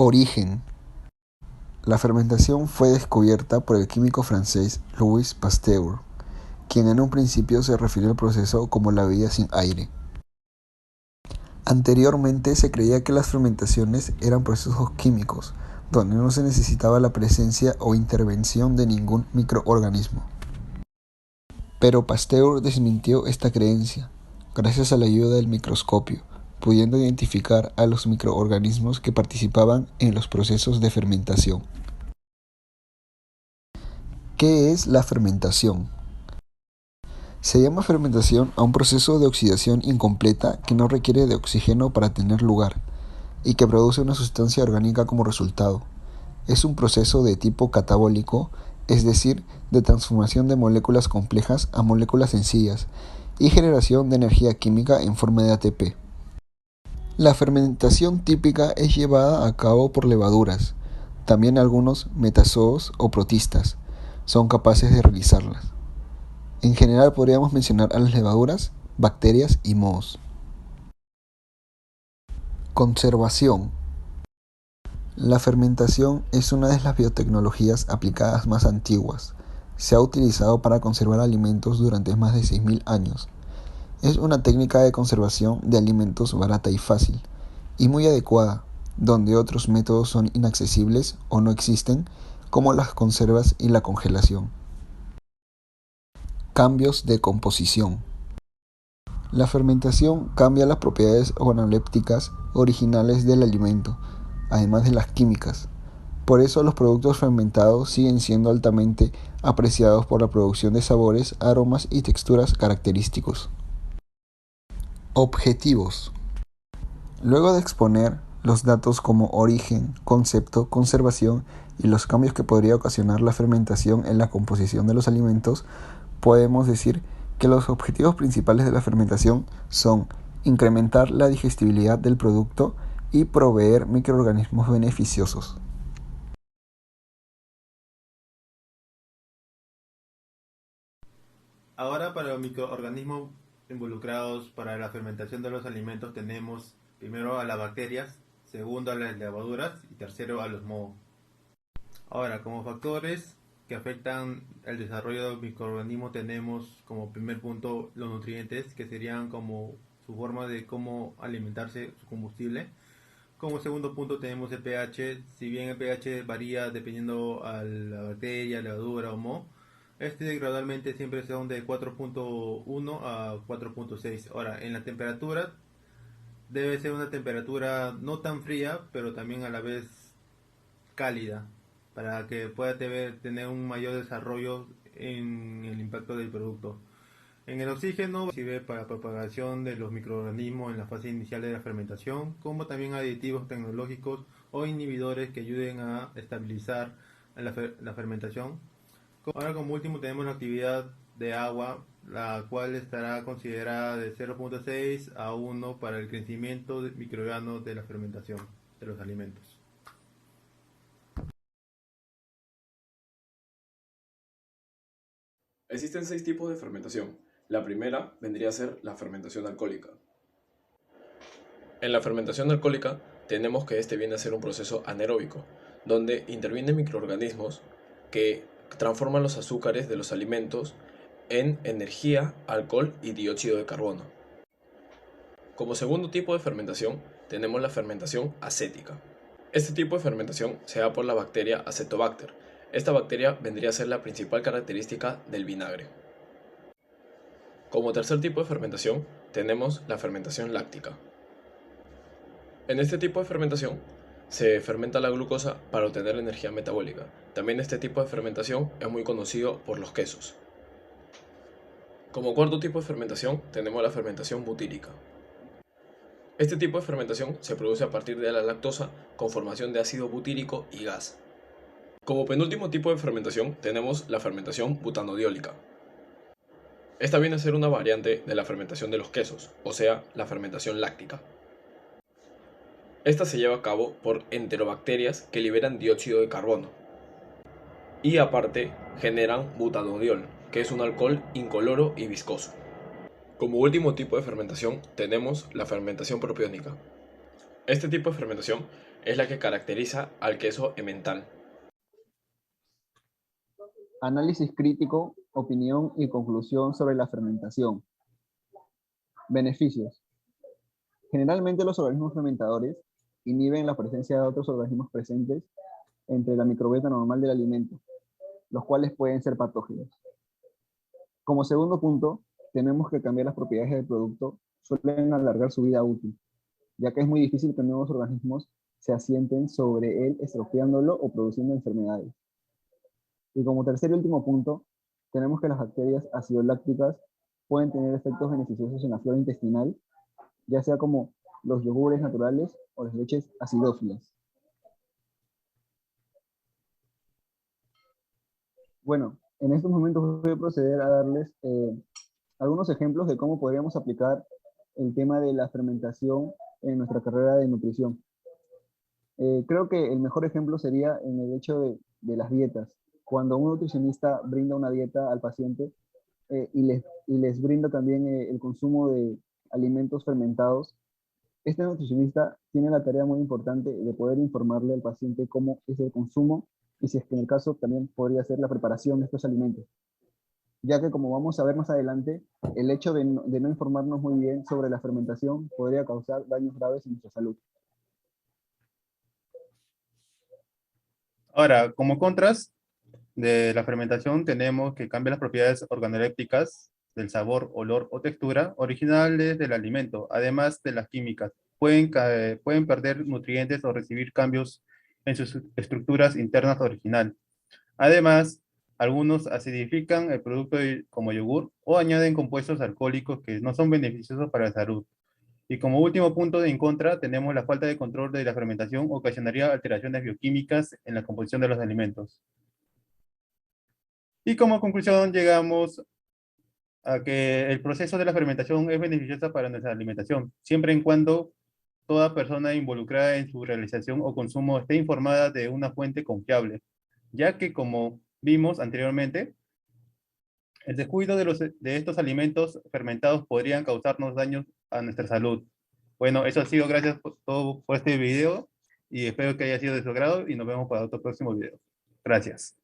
Origen. La fermentación fue descubierta por el químico francés Louis Pasteur, quien en un principio se refirió al proceso como la vida sin aire. Anteriormente se creía que las fermentaciones eran procesos químicos, donde no se necesitaba la presencia o intervención de ningún microorganismo. Pero Pasteur desmintió esta creencia, gracias a la ayuda del microscopio, pudiendo identificar a los microorganismos que participaban en los procesos de fermentación. ¿Qué es la fermentación? Se llama fermentación a un proceso de oxidación incompleta que no requiere de oxígeno para tener lugar y que produce una sustancia orgánica como resultado. Es un proceso de tipo catabólico, es decir, de transformación de moléculas complejas a moléculas sencillas y generación de energía química en forma de ATP. La fermentación típica es llevada a cabo por levaduras. También algunos metazoos o protistas son capaces de realizarlas. En general podríamos mencionar a las levaduras, bacterias y mohos. Conservación. La fermentación es una de las biotecnologías aplicadas más antiguas. Se ha utilizado para conservar alimentos durante más de 6.000 años. Es una técnica de conservación de alimentos barata y fácil, y muy adecuada, donde otros métodos son inaccesibles o no existen, como las conservas y la congelación. Cambios de composición. La fermentación cambia las propiedades organolépticas originales del alimento, además de las químicas. Por eso los productos fermentados siguen siendo altamente apreciados por la producción de sabores, aromas y texturas característicos. Objetivos. Luego de exponer los datos como origen, concepto, conservación y los cambios que podría ocasionar la fermentación en la composición de los alimentos, podemos decir que los objetivos principales de la fermentación son incrementar la digestibilidad del producto y proveer microorganismos beneficiosos. Ahora, para los microorganismos involucrados para la fermentación de los alimentos tenemos primero a las bacterias, segundo a las levaduras y tercero a los mohos. Ahora, como factores que afectan el desarrollo del microorganismo tenemos como primer punto los nutrientes, que serían como su forma de cómo alimentarse, su combustible. Como segundo punto tenemos el pH, si bien el pH varía dependiendo a la bacteria, levadura o moho, este gradualmente siempre son de 4.1 a 4.6. Ahora, en la temperatura debe ser una temperatura no tan fría, pero también a la vez cálida, para que pueda tener un mayor desarrollo en el impacto del producto. En el oxígeno sirve para propagación de los microorganismos en la fase inicial de la fermentación, como también aditivos tecnológicos o inhibidores que ayuden a estabilizar la fermentación. Ahora, como último tenemos la actividad de agua, la cual estará considerada de 0.6 a 1 para el crecimiento microbiano de la fermentación de los alimentos. Existen 6 tipos de fermentación. La primera vendría a ser la fermentación alcohólica. En la fermentación alcohólica tenemos que este viene a ser un proceso anaeróbico, donde intervienen microorganismos que transforman los azúcares de los alimentos en energía, alcohol y dióxido de carbono. Como segundo tipo de fermentación tenemos la fermentación acética. Este tipo de fermentación se da por la bacteria Acetobacter. Esta bacteria vendría a ser la principal característica del vinagre. Como tercer tipo de fermentación tenemos la fermentación láctica. En este tipo de fermentación se fermenta la glucosa para obtener energía metabólica. También este tipo de fermentación es muy conocido por los quesos. Como cuarto tipo de fermentación tenemos la fermentación butírica. Este tipo de fermentación se produce a partir de la lactosa con formación de ácido butírico y gas. Como penúltimo tipo de fermentación tenemos la fermentación butanodiólica. Esta viene a ser una variante de la fermentación de los quesos, o sea, la fermentación láctica. Esta se lleva a cabo por enterobacterias que liberan dióxido de carbono y aparte generan butanodiol, que es un alcohol incoloro y viscoso. Como último tipo de fermentación tenemos la fermentación propiónica. Este tipo de fermentación es la que caracteriza al queso emmental. Análisis crítico, opinión y conclusión sobre la fermentación. Beneficios. Generalmente los organismos fermentadores inhiben la presencia de otros organismos presentes entre la microbiota normal del alimento, los cuales pueden ser patógenos. Como segundo punto, tenemos que cambiar las propiedades del producto suelen alargar su vida útil, ya que es muy difícil que nuevos organismos se asienten sobre él estropeándolo o produciendo enfermedades. Y como tercer y último punto, tenemos que las bacterias acidolácticas pueden tener efectos beneficiosos en la flora intestinal, ya sea como los yogures naturales o las leches acidófilas. Bueno, en estos momentos voy a proceder a darles algunos ejemplos de cómo podríamos aplicar el tema de la fermentación en nuestra carrera de nutrición. Creo que el mejor ejemplo sería en el hecho de las dietas. Cuando un nutricionista brinda una dieta al paciente y les brinda también el consumo de alimentos fermentados, este nutricionista tiene la tarea muy importante de poder informarle al paciente cómo es el consumo y si es que en el caso también podría ser la preparación de estos alimentos. Ya que como vamos a ver más adelante, el hecho de no informarnos muy bien sobre la fermentación podría causar daños graves en nuestra salud. Ahora, como contras de la fermentación, tenemos que cambian las propiedades organolépticas del sabor, olor o textura originales del alimento, además de las químicas. Pueden perder nutrientes o recibir cambios en sus estructuras internas original. Además, algunos acidifican el producto como yogur o añaden compuestos alcohólicos que no son beneficiosos para la salud. Y como último punto en contra, tenemos la falta de control de la fermentación ocasionaría alteraciones bioquímicas en la composición de los alimentos. Y como conclusión llegamos a que el proceso de la fermentación es beneficioso para nuestra alimentación, siempre en cuando toda persona involucrada en su realización o consumo esté informada de una fuente confiable, ya que como vimos anteriormente, el descuido de estos alimentos fermentados podrían causarnos daños a nuestra salud. Bueno, eso ha sido gracias por todo por este video y espero que haya sido de su agrado y nos vemos para otro próximo video. Gracias.